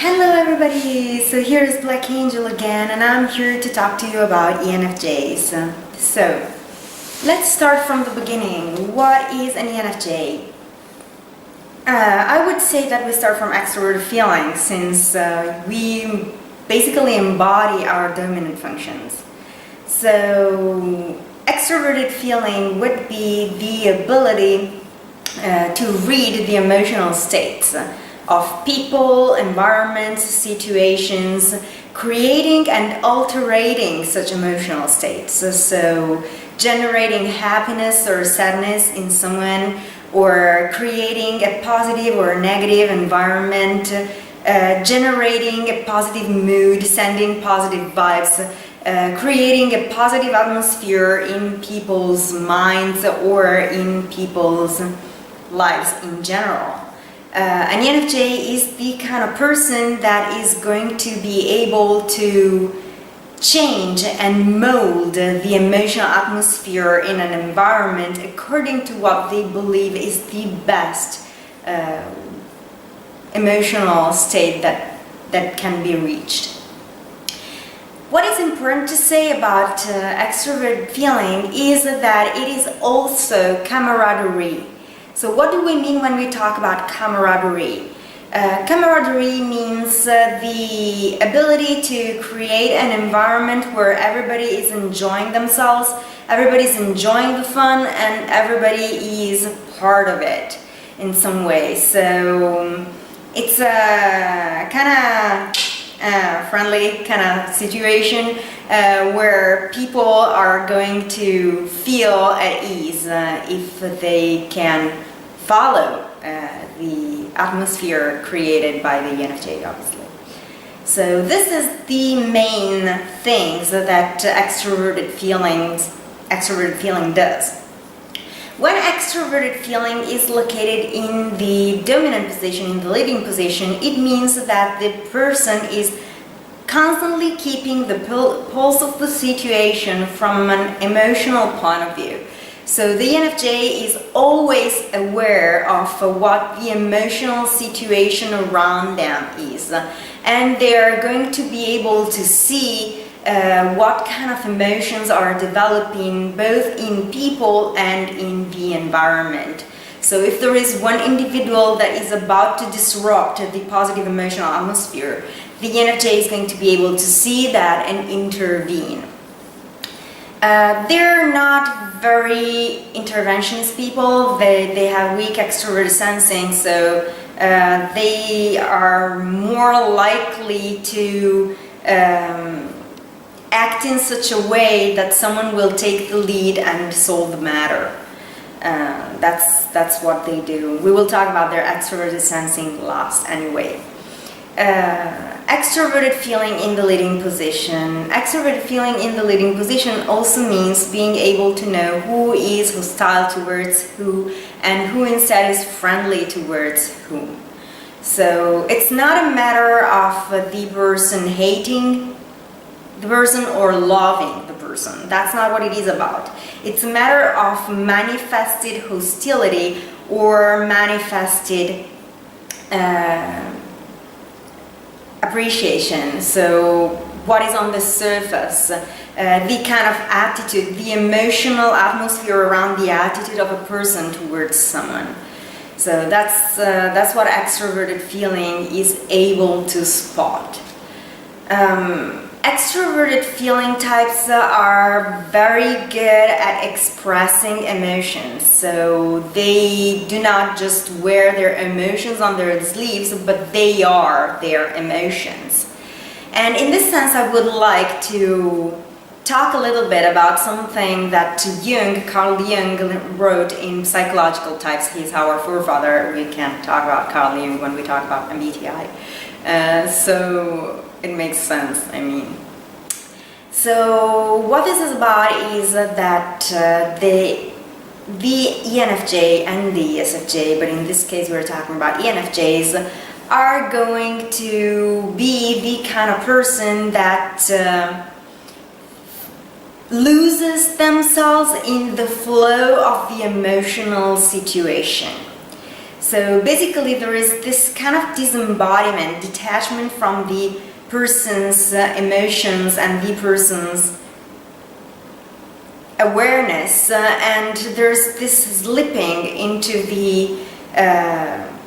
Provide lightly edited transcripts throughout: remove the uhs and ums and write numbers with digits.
Hello everybody, so here's Black Angel again and I'm here to talk to you about ENFJs. So, let's start from the beginning. What is an ENFJ? I would say that we start from extroverted feeling since we basically embody our dominant functions. So, extroverted feeling would be the ability to read the emotional states of people, environments, situations, creating and altering such emotional states. So generating happiness or sadness in someone, or creating a positive or negative environment, generating a positive mood, sending positive vibes, creating a positive atmosphere in people's minds or in people's lives in general. An ENFJ is the kind of person that is going to be able to change and mold the emotional atmosphere in an environment according to what they believe is the best emotional state that can be reached. What is important to say about extroverted feeling is that it is also camaraderie. So what do we mean when we talk about camaraderie? Camaraderie means the ability to create an environment where everybody is enjoying themselves, everybody is enjoying the fun, and everybody is part of it in some way. So it's a kind of friendly kind of situation where people are going to feel at ease if they can follow the atmosphere created by the ENFJ, obviously. So this is the main things that extroverted feeling does. When extroverted feeling is located in the dominant position, in the leading position, it means that the person is constantly keeping the pulse of the situation from an emotional point of view. So the ENFJ is always aware of what the emotional situation around them is, and they are going to be able to see what kind of emotions are developing both in people and in the environment. So if there is one individual that is about to disrupt the positive emotional atmosphere, the ENFJ is going to be able to see that and intervene. They're not very interventionist people. They have weak extroverted sensing, so they are more likely to act in such a way that someone will take the lead and solve the matter. That's what they do. We will talk about their extroverted sensing last anyway. Extroverted feeling in the leading position. Extroverted feeling in the leading position also means being able to know who is hostile towards who and who instead is friendly towards whom. So it's not a matter of the person hating the person or loving the person. That's not what it is about. It's a matter of manifested hostility or manifested appreciation. So what is on the surface, the kind of attitude, the emotional atmosphere around the attitude of a person towards someone. So that's what extroverted feeling is able to spot. Extroverted feeling types are very good at expressing emotions, so they do not just wear their emotions on their sleeves, but they are their emotions. And in this sense, I would like to talk a little bit about something that Carl Jung wrote in Psychological Types. He's our forefather. We can talk about Carl Jung when we talk about Mbti. So it makes sense, I mean. So what this is about is that the ENFJ and the ESFJ, but in this case we're talking about ENFJs, are going to be the kind of person that loses themselves in the flow of the emotional situation. So basically there is this kind of disembodiment, detachment from the person's emotions and the person's awareness, and there's this slipping into the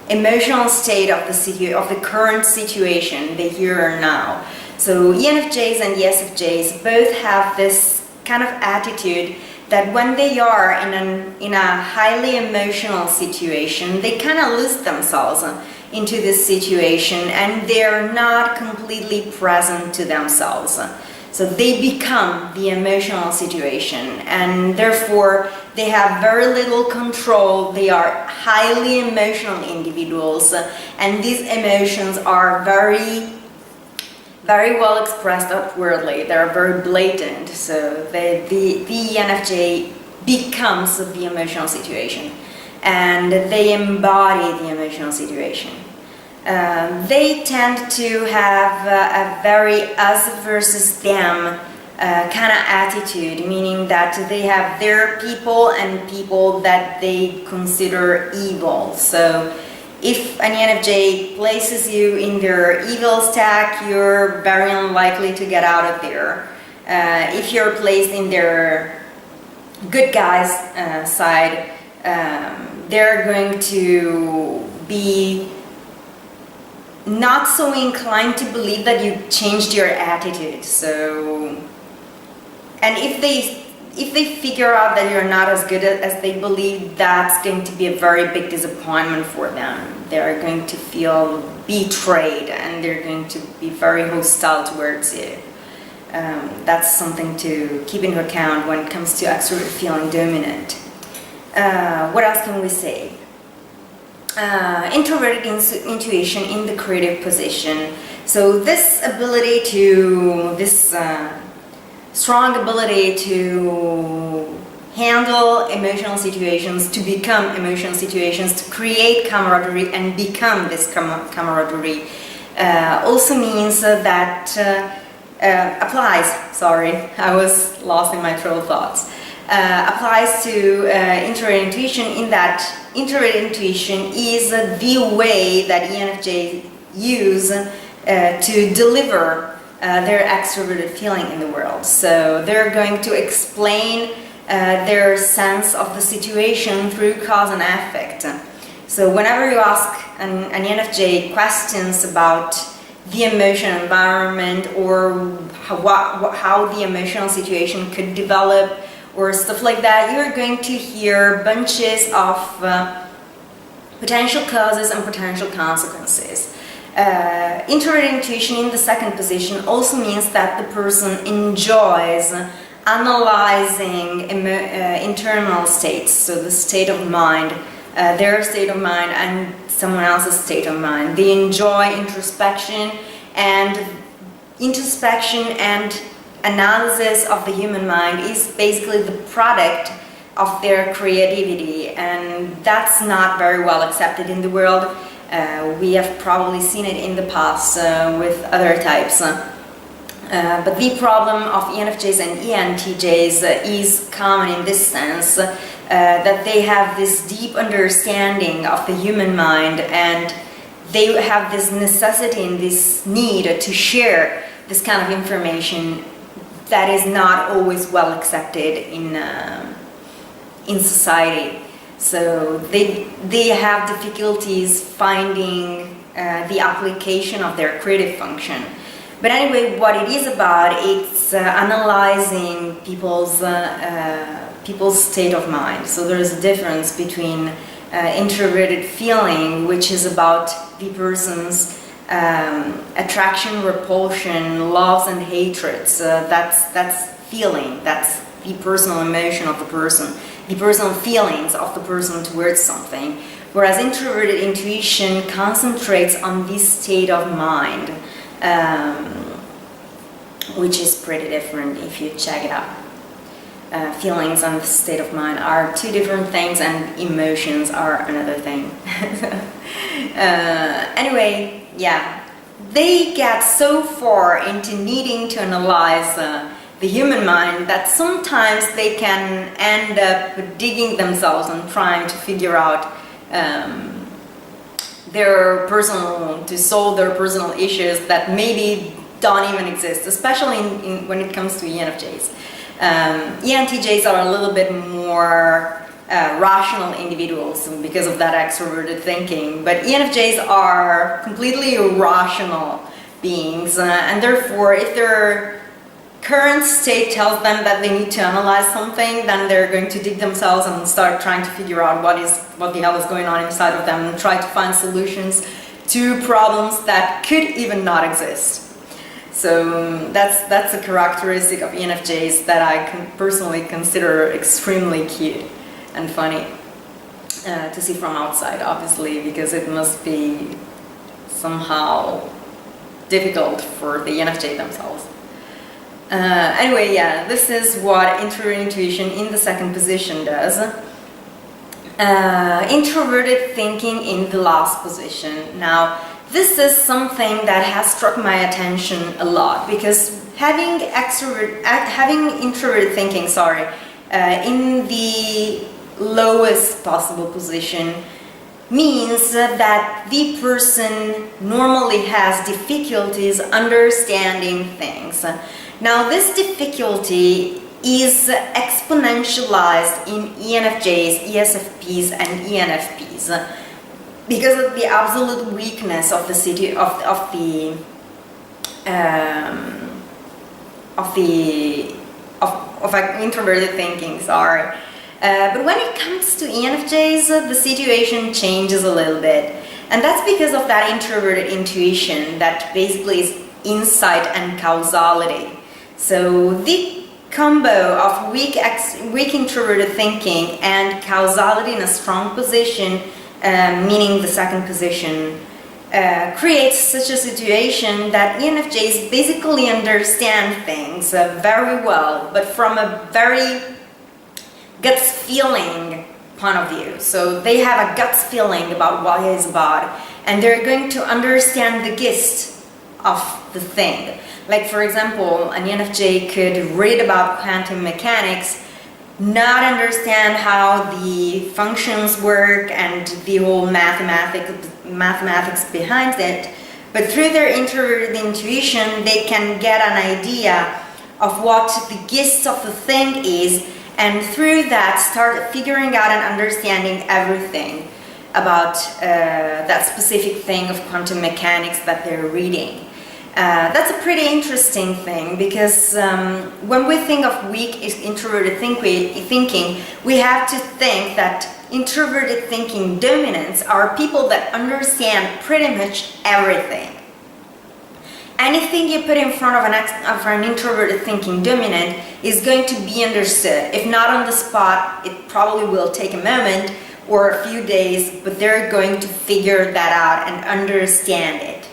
emotional state of the current situation, the here and now. So ENFJs and ESFJs both have this kind of attitude that when they are in a highly emotional situation, they kind of lose themselves into this situation and they're not completely present to themselves. So they become the emotional situation, and therefore they have very little control. They are highly emotional individuals, and these emotions are very well expressed outwardly. They're very blatant. So the ENFJ becomes the emotional situation, and they embody the emotional situation. They tend to have a very us versus them kind of attitude, meaning that they have their people and people that they consider evil. So if an ENFJ places you in their evil stack, you're very unlikely to get out of there. If you're placed in their good guys side, they're going to be not so inclined to believe that you changed your attitude. So, and if they figure out that you're not as good as they believe, that's going to be a very big disappointment for them. They're going to feel betrayed and they're going to be very hostile towards you. That's something to keep into account when it comes to extroverted feeling dominant. What else can we say? Introverted intuition in the creative position. So this ability to, this strong ability to handle emotional situations, to become emotional situations, to create camaraderie and become this camaraderie, also means that applies, sorry, I was lost in my trail of thoughts. Applies to introverted intuition, in that introverted intuition is the way that ENFJs use to deliver their extroverted feeling in the world. So they're going to explain their sense of the situation through cause and effect. So whenever you ask an ENFJ questions about the emotional environment or how the emotional situation could develop or stuff like that, you're going to hear bunches of potential causes and potential consequences. Introverted intuition in the second position also means that the person enjoys analyzing internal states, so the state of mind, their state of mind and someone else's state of mind. They enjoy introspection and analysis of the human mind is basically the product of their creativity, and that's not very well accepted in the world. We have probably seen it in the past with other types. But the problem of ENFJs and ENTJs is common in this sense, that they have this deep understanding of the human mind, and they have this necessity and this need to share this kind of information that is not always well accepted in society. So they have difficulties finding the application of their creative function. But anyway, what it is about, it's analyzing people's state of mind. So there's a difference between introverted feeling, which is about the person's attraction, repulsion, loves and hatreds. That's feeling, that's the personal emotion of the person, the personal feelings of the person towards something. Whereas introverted intuition concentrates on this state of mind, which is pretty different if you check it out. Feelings and state of mind are two different things, and emotions are another thing. Anyway, yeah, they get so far into needing to analyze the human mind that sometimes they can end up digging themselves and trying to figure out to solve their personal issues that maybe don't even exist, especially when it comes to ENFJs. ENTJs are a little bit more rational individuals because of that extroverted thinking, but ENFJs are completely irrational beings, and therefore if their current state tells them that they need to analyze something, then they're going to dig themselves and start trying to figure out what the hell is going on inside of them and try to find solutions to problems that could even not exist. So that's a characteristic of ENFJs that I personally consider extremely cute and funny to see from outside, obviously, because it must be somehow difficult for the ENFJ themselves. Anyway, yeah, this is what introverted intuition in the second position does. Introverted thinking in the last position. Now, this is something that has struck my attention a lot, because having introverted thinking, in the lowest possible position means that the person normally has difficulties understanding things. Now, this difficulty is exponentialized in ENFJs, ESFPs, and ENFPs because of the absolute weakness of introverted thinking. But when it comes to ENFJs, the situation changes a little bit, and that's because of that introverted intuition that basically is insight and causality. So the combo of weak introverted thinking and causality in a strong position, meaning the second position, creates such a situation that ENFJs basically understand things very well, but from a very guts feeling point of view. So they have a guts feeling about what it is about, and they're going to understand the gist of the thing. Like, for example, an ENFJ could read about quantum mechanics, not understand how the functions work and the whole mathematics behind it, but through their introverted intuition, they can get an idea of what the gist of the thing is, and through that start figuring out and understanding everything about that specific thing of quantum mechanics that they're reading. That's a pretty interesting thing, because when we think of weak introverted thinking, we have to think that introverted thinking dominants are people that understand pretty much everything. Anything you put in front of an introverted thinking dominant is going to be understood. If not on the spot, it probably will take a moment or a few days, but they're going to figure that out and understand it.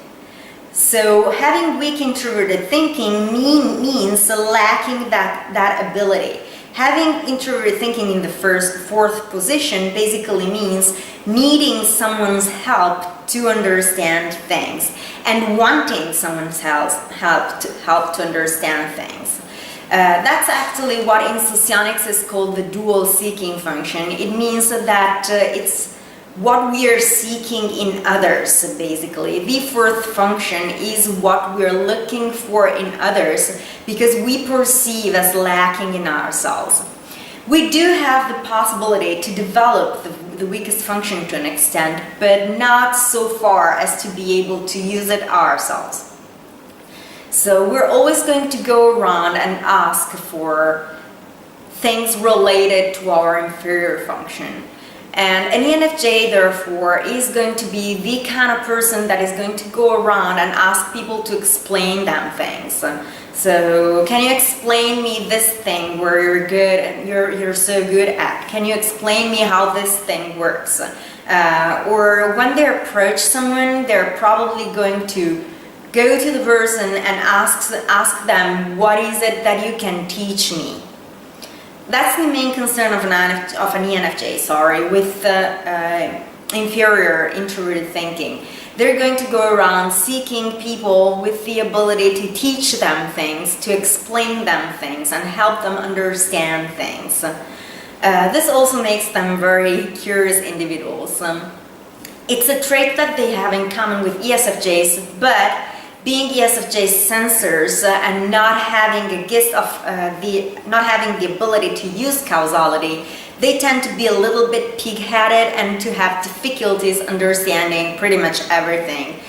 So having weak introverted thinking means lacking that ability. Having introverted thinking in the fourth position basically means needing someone's help to understand things and wanting someone's help to understand things. That's actually what in socionics is called the dual seeking function. It means that it's what we are seeking in others, basically. The fourth function is what we're looking for in others because we perceive as lacking in ourselves. We do have the possibility to develop the weakest function to an extent, but not so far as to be able to use it ourselves. So we're always going to go around and ask for things related to our inferior function. And an ENFJ, therefore, is going to be the kind of person that is going to go around and ask people to explain them things. So, can you explain me this thing where you're so good at? Can you explain me how this thing works? Or when they approach someone, they're probably going to go to the person and ask them, what is it that you can teach me? That's the main concern of an ENFJ, with inferior introverted thinking. They're going to go around seeking people with the ability to teach them things, to explain them things, and help them understand things. This also makes them very curious individuals. It's a trait that they have in common with ESFJs, but being ESFJ sensors and not having not having the ability to use causality, they tend to be a little bit pig-headed and to have difficulties understanding pretty much everything.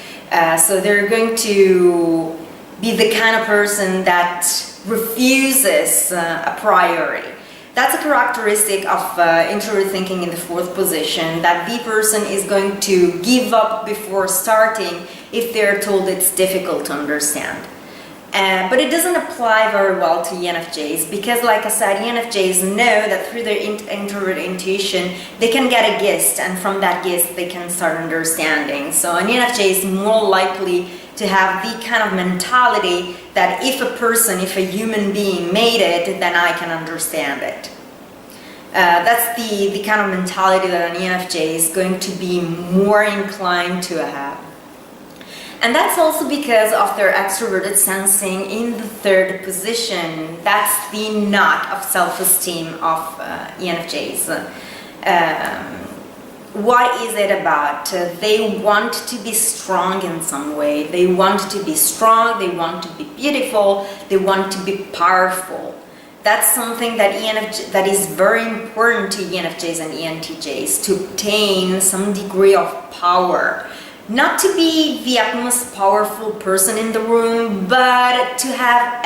So they're going to be the kind of person that refuses a priori. That's a characteristic of introverted thinking in the 4th position, that the person is going to give up before starting if they're told it's difficult to understand. But it doesn't apply very well to ENFJs because, like I said, ENFJs know that through their introvert intuition they can get a gist, and from that gist they can start understanding. So an ENFJ is more likely to have the kind of mentality that if a human being made it, then I can understand it. That's the kind of mentality that an ENFJ is going to be more inclined to have. And that's also because of their extroverted sensing in the 3rd position. That's the knot of self-esteem of ENFJs. What is it about? They want to be strong in some way. They want to be strong, they want to be beautiful, they want to be powerful. That's something that is very important to ENFJs and ENTJs, to obtain some degree of power. Not to be the utmost powerful person in the room, but to have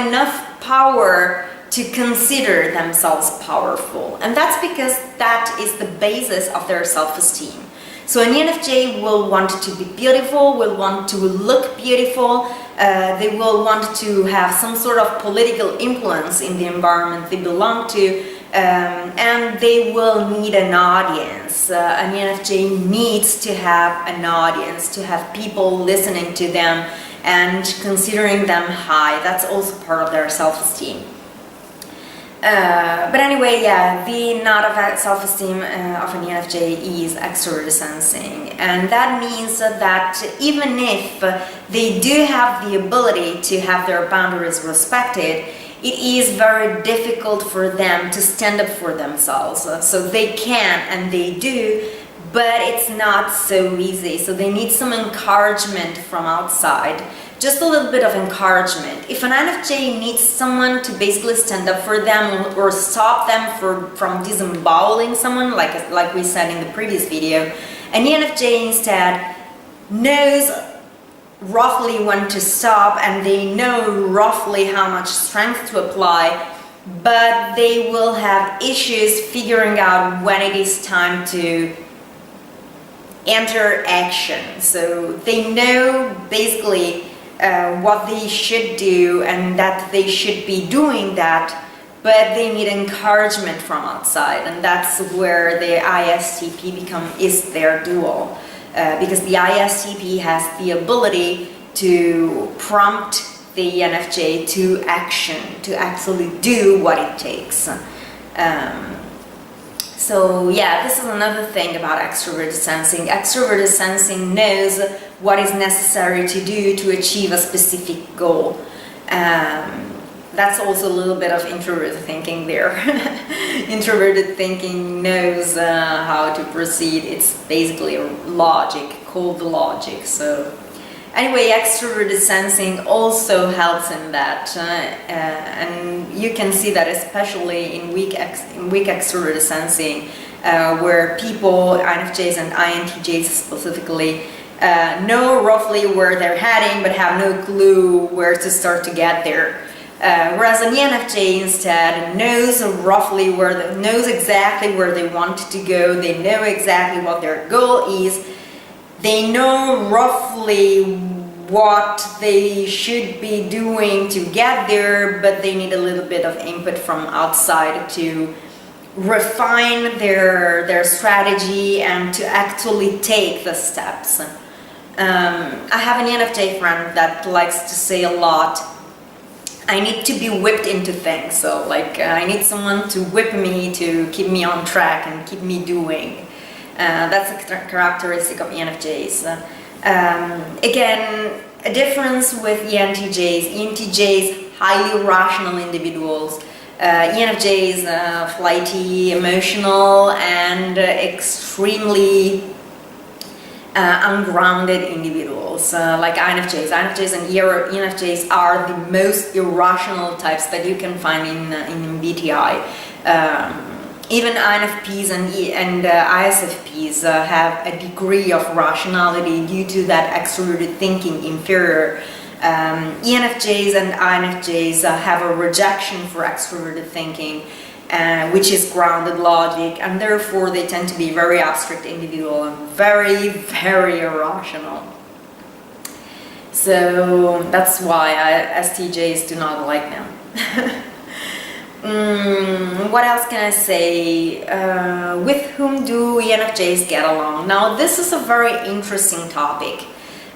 enough power to consider themselves powerful. And that's because that is the basis of their self-esteem. So an ENFJ will want to be beautiful, will want to look beautiful, they will want to have some sort of political influence in the environment they belong to, and they will need an audience. An ENFJ needs to have an audience, to have people listening to them and considering them high. That's also part of their self-esteem. But anyway, yeah, the knot of self-esteem of an ENFJ is extroverted sensing, and that means that even if they do have the ability to have their boundaries respected, it is very difficult for them to stand up for themselves. So they can and they do, but it's not so easy. So they need some encouragement from outside. Just a little bit of encouragement. If an ENFJ needs someone to basically stand up for them or stop them from disemboweling someone, like we said in the previous video, an ENFJ instead knows roughly when to stop, and they know roughly how much strength to apply, but they will have issues figuring out when it is time to enter action. So they know basically what they should do and that they should be doing that, but they need encouragement from outside, and that's where the ISTP is their dual, because the ISTP has the ability to prompt the ENFJ to action, to actually do what it takes. So yeah, this is another thing about extroverted sensing. Extroverted sensing knows what is necessary to do to achieve a specific goal. That's also a little bit of introverted thinking there. Introverted thinking knows how to proceed. It's basically logic, cold logic. So anyway, extroverted sensing also helps in that, and you can see that especially in weak extroverted sensing, where people, INFJs and INTJs specifically, know roughly where they're heading but have no clue where to start to get there. Whereas an ENFJ instead knows exactly where they want to go. They know exactly what their goal is. They know roughly what they should be doing to get there, but they need a little bit of input from outside to refine their strategy and to actually take the steps. I have an ENFJ friend that likes to say a lot, I need to be whipped into things. So like I need someone to whip me to keep me on track and keep me doing. That's a characteristic of ENFJs. Again, a difference with ENTJs. ENTJs, highly rational individuals. ENFJs, flighty, emotional, and extremely ungrounded individuals, like INFJs. INFJs and ENFJs are the most irrational types that you can find in Mbti. Even INFPs and ISFPs have a degree of rationality due to that extroverted thinking inferior. ENFJs and INFJs have a rejection for extroverted thinking, which is grounded logic, and therefore they tend to be very abstract individual and very, very irrational. So that's why STJs do not like them. What else can I say? With whom do ENFJs get along? Now, this is a very interesting topic.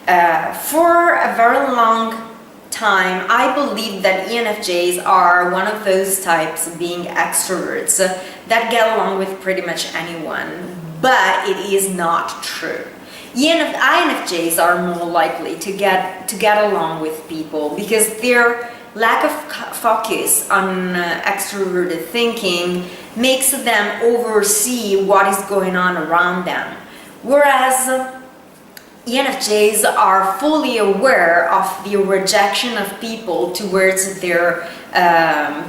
For a very long time, I believe that ENFJs are one of those types, being extroverts, that get along with pretty much anyone, but it is not true. INFJs are more likely to get along with people because their lack of focus on extroverted thinking makes them oversee what is going on around them, whereas ENFJs are fully aware of the rejection of people towards their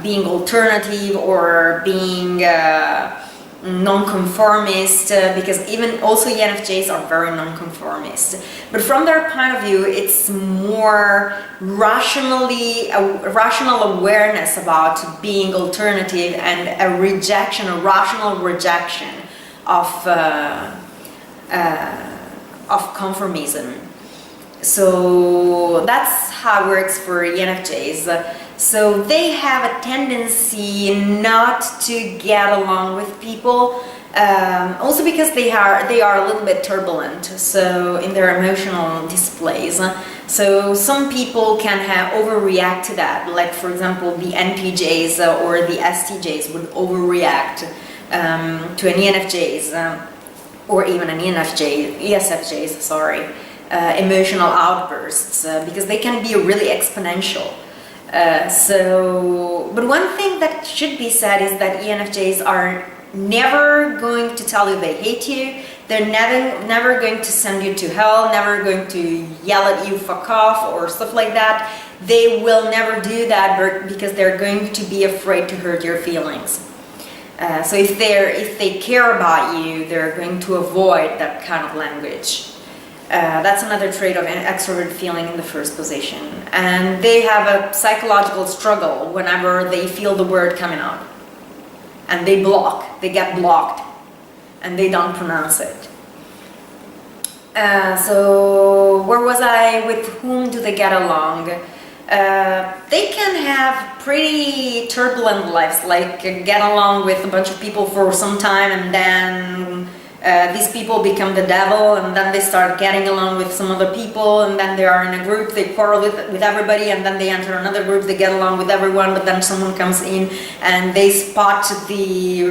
being alternative or being non-conformist, because even also ENFJs are very non-conformist. But from their point of view, it's more rational awareness about being alternative and a rational rejection of conformism. So that's how it works for ENFJs. So they have a tendency not to get along with people, also because they are a little bit turbulent, so in their emotional displays. So some people can overreact to that, like for example the NPJs or the STJs would overreact to an ENFJs or even an ESFJs, sorry, emotional outbursts, because they can be really exponential. But one thing that should be said is that ENFJs are never going to tell you they hate you. They're never going to send you to hell, never going to yell at you fuck off or stuff like that. They will never do that because they're going to be afraid to hurt your feelings. So if they care about you, they're going to avoid that kind of language. That's another trait of an extroverted feeling in the first position. And they have a psychological struggle whenever they feel the word coming out. And they get blocked, and they don't pronounce it. So where was I? With whom do they get along? They can have pretty turbulent lives, like get along with a bunch of people for some time and then these people become the devil, and then they start getting along with some other people, and then they are in a group, they quarrel with everybody, and then they enter another group, they get along with everyone, but then someone comes in and they spot the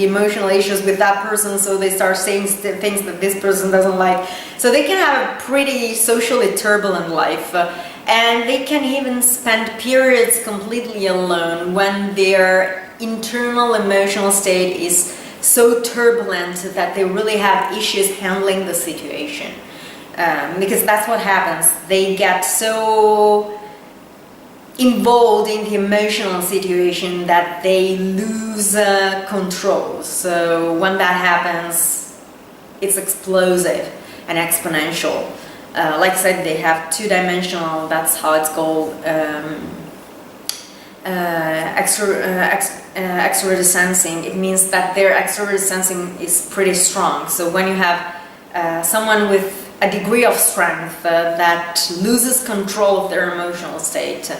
emotional issues with that person, so they start saying things that this person doesn't like. So they can have a pretty socially turbulent life, and they can even spend periods completely alone when their internal emotional state is so turbulent that they really have issues handling the situation, because that's what happens. They get so involved in the emotional situation that they lose control. So when that happens, it's explosive and exponential. Like I said, they have two-dimensional, that's how it's called, extroverted sensing. It means that their extroverted sensing is pretty strong. So when you have someone with a degree of strength that loses control of their emotional state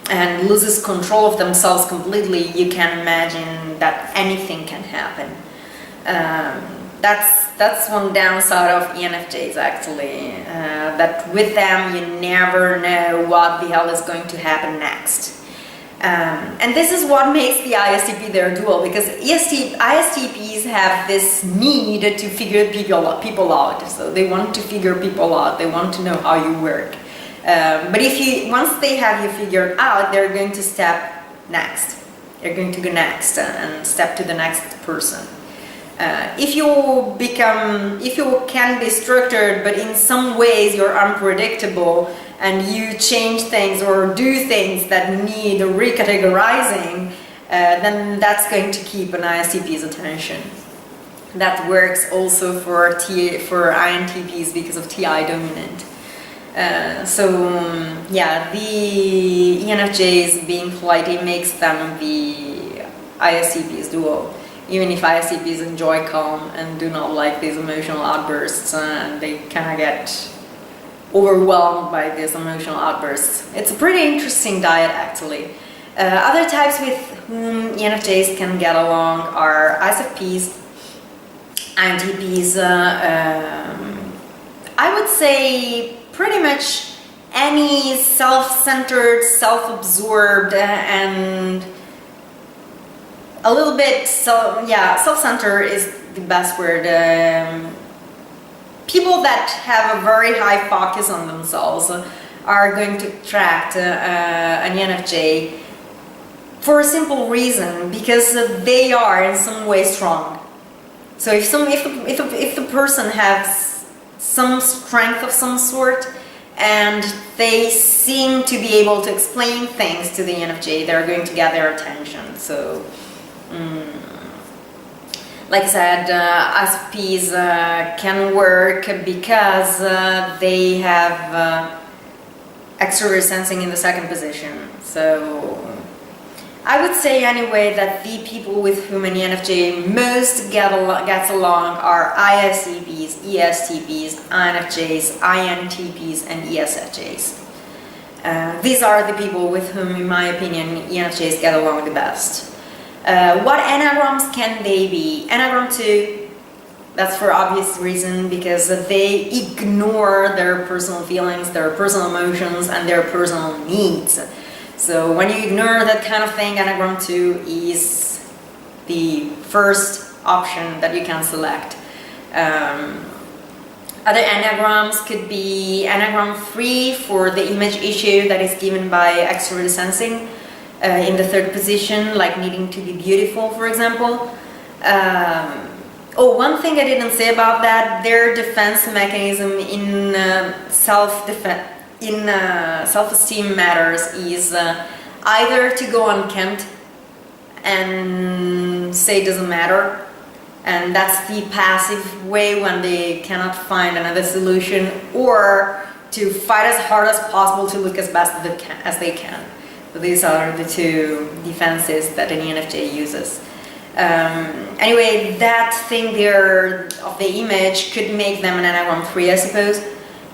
and loses control of themselves completely, you can imagine that anything can happen. That's one downside of ENFJs, actually, that with them you never know what the hell is going to happen next. And this is what makes the ISTP their dual, because ISTPs have this need to figure people out. So they want to figure people out, they want to know how you work. But once they have you figured out, they're going to step next. They're going to go next and step to the next person. If you can be structured, but in some ways you're unpredictable and you change things or do things that need recategorizing, then that's going to keep an ISTP's attention. That works also for INTPs because of TI dominant. Yeah, the ENFJs being flighty makes them the ISTPs duo. Even if ISTPs enjoy calm and do not like these emotional outbursts, and they kind of get overwhelmed by these emotional outbursts. It's a pretty interesting diet, actually. Other types with whom ENFJs can get along are ISFPs, INTPs, I would say pretty much any self-centered, self-absorbed, and a little bit, self-centered is the best word. People that have a very high focus on themselves are going to attract an ENFJ for a simple reason, because they are in some way strong. So if the person has some strength of some sort and they seem to be able to explain things to the ENFJ, they're going to get their attention. So like I said, ISPs can work because they have extrovert sensing in the second position. So I would say anyway that the people with whom an ENFJ most gets along are ISTPs, ESTPs, INFJs, INTPs, and ESFJs. These are the people with whom, in my opinion, ENFJs get along the best. What enneagrams can they be? Enneagram 2, that's for obvious reason, because they ignore their personal feelings, their personal emotions, and their personal needs. So when you ignore that kind of thing, Enneagram 2 is the first option that you can select. Other enneagrams could be Enneagram 3 for the image issue that is given by extroverted sensing in the third position, like needing to be beautiful, for example. One thing I didn't say about that, their defense mechanism in self-esteem matters is either to go unkempt and say it doesn't matter, and that's the passive way when they cannot find another solution, or to fight as hard as possible to look as best as they can. So these are the two defenses that an ENFJ uses. Anyway, that thing there of the image could make them an Enneagram 3, I suppose.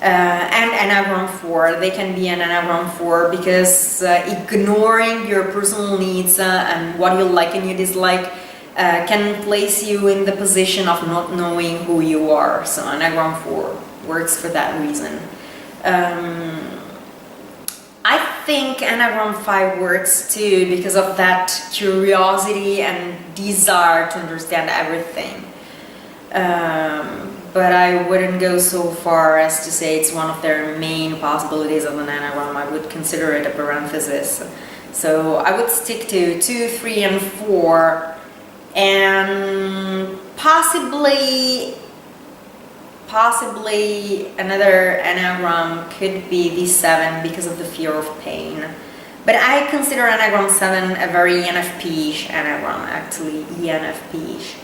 And Enneagram 4. They can be an Enneagram 4 because ignoring your personal needs and what you like and you dislike can place you in the position of not knowing who you are. So Enneagram 4 works for that reason. I think Enneagram 5 works too because of that curiosity and desire to understand everything. But I wouldn't go so far as to say it's one of their main possibilities of an Enneagram. I would consider it a parenthesis. So I would stick to 2, 3, and 4, and possibly another Enneagram could be the 7 because of the fear of pain. But I consider Enneagram 7 a very ENFP-ish Enneagram, actually, ENFP-ish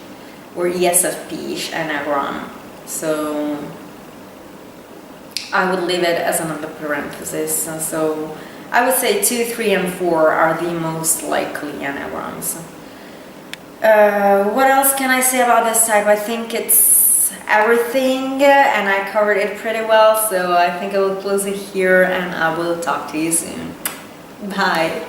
or ESFP-ish Enneagram. So I would leave it as another parenthesis. So I would say 2, 3, and 4 are the most likely Enneagrams. What else can I say about this type? I think it's everything, and I covered it pretty well, so I think I will close it here, and I will talk to you soon. Bye.